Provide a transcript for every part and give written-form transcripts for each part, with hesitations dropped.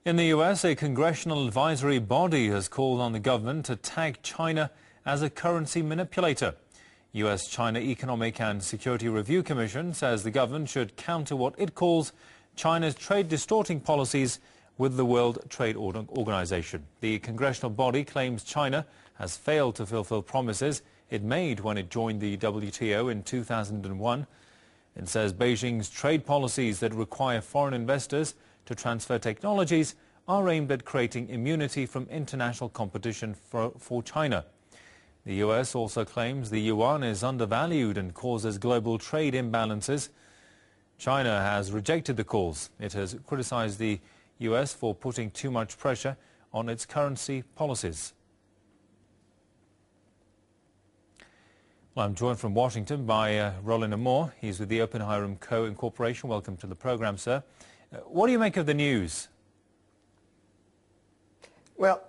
In the US, a congressional advisory body has called on the government to tag China as a currency manipulator. US-China Economic and Security Review Commission says the government should counter what it calls China's trade-distorting policies with the World Trade Organization. The congressional body claims China has failed to fulfill promises it made when it joined the WTO in 2001. It says Beijing's trade policies that require foreign investors to transfer technologies are aimed at creating immunity from international competition for China. The US also claims the yuan is undervalued and causes global trade imbalances. China has rejected the calls. It has criticized the US for putting too much pressure on its currency policies. Well, I'm joined from Washington by Roland Amor. He's with the Open Hiram Co. Incorporation. Welcome to the program, sir. What do you make of the news? Well,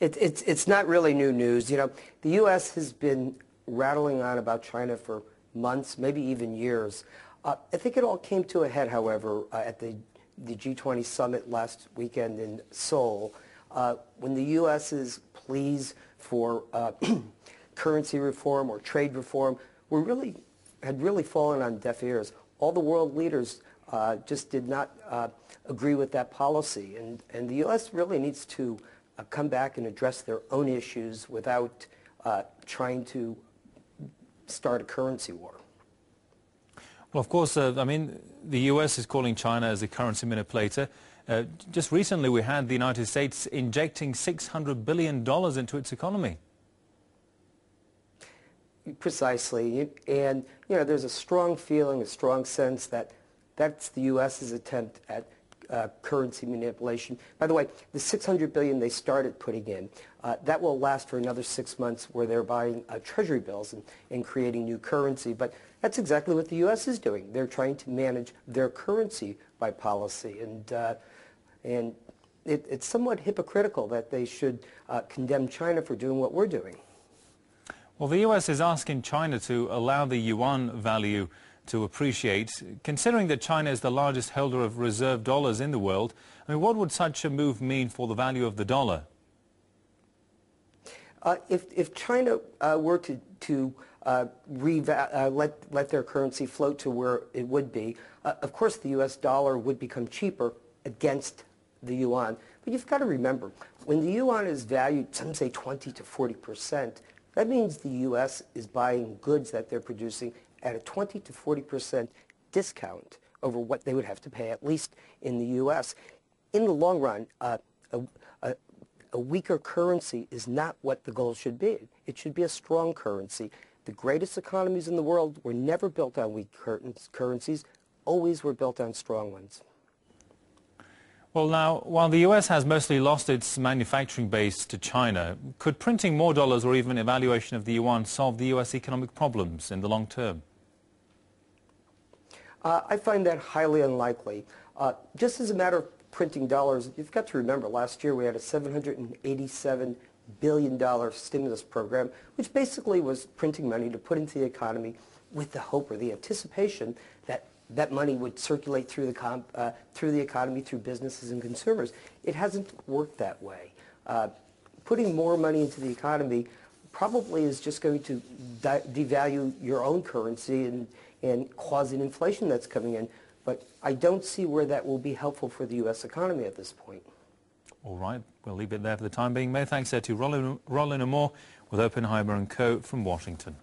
it's not really new news. You know, the U.S. has been rattling on about China for months, maybe even years. I think it all came to a head, however, at the G20 summit last weekend in Seoul, when the U.S.'s pleas for currency reform or trade reform had really fallen on deaf ears. All the world leaders just did not agree with that policy, and the U.S. really needs to come back and address their own issues without trying to start a currency war. Well, of course, I mean, the U.S. is calling China as a currency manipulator. Just recently we had the United States injecting $600 billion into its economy. Precisely, and you know, there's a strong feeling, a strong sense that that's the U.S.'s attempt at currency manipulation. By the way, the $600 billion they started putting in, that will last for another 6 months where they're buying treasury bills and creating new currency. But that's exactly what the U.S. is doing. They're trying to manage their currency by policy, and it's somewhat hypocritical that they should condemn China for doing what we're doing. Well, the U.S. is asking China to allow the yuan value to appreciate. Considering that China is the largest holder of reserve dollars in the world, I mean, what would such a move mean for the value of the dollar? If China were to let their currency float to where it would be, of course the U.S. dollar would become cheaper against the yuan. But you've got to remember, when the yuan is valued, some say 20 to 40%, that means the U.S. is buying goods that they're producing at a 20 to 40% discount over what they would have to pay, at least in the U.S. In the long run, a weaker currency is not what the goal should be. It should be a strong currency. The greatest economies in the world were never built on weak currencies, always were built on strong ones. Well, now, while the U.S. has mostly lost its manufacturing base to China, could printing more dollars or even evaluation of the yuan solve the U.S. economic problems in the long term? I find that highly unlikely. Just as a matter of printing dollars, you've got to remember last year we had a $787 billion stimulus program, which basically was printing money to put into the economy with the hope or the anticipation that that money would circulate through the economy, through businesses and consumers. It hasn't worked that way. Putting more money into the economy probably is just going to devalue your own currency and cause an inflation that's coming in. But I don't see where that will be helpful for the U.S. economy at this point. All right, we'll leave it there for the time being. Many thanks to Roland Amor with Open Hiram Co. from Washington.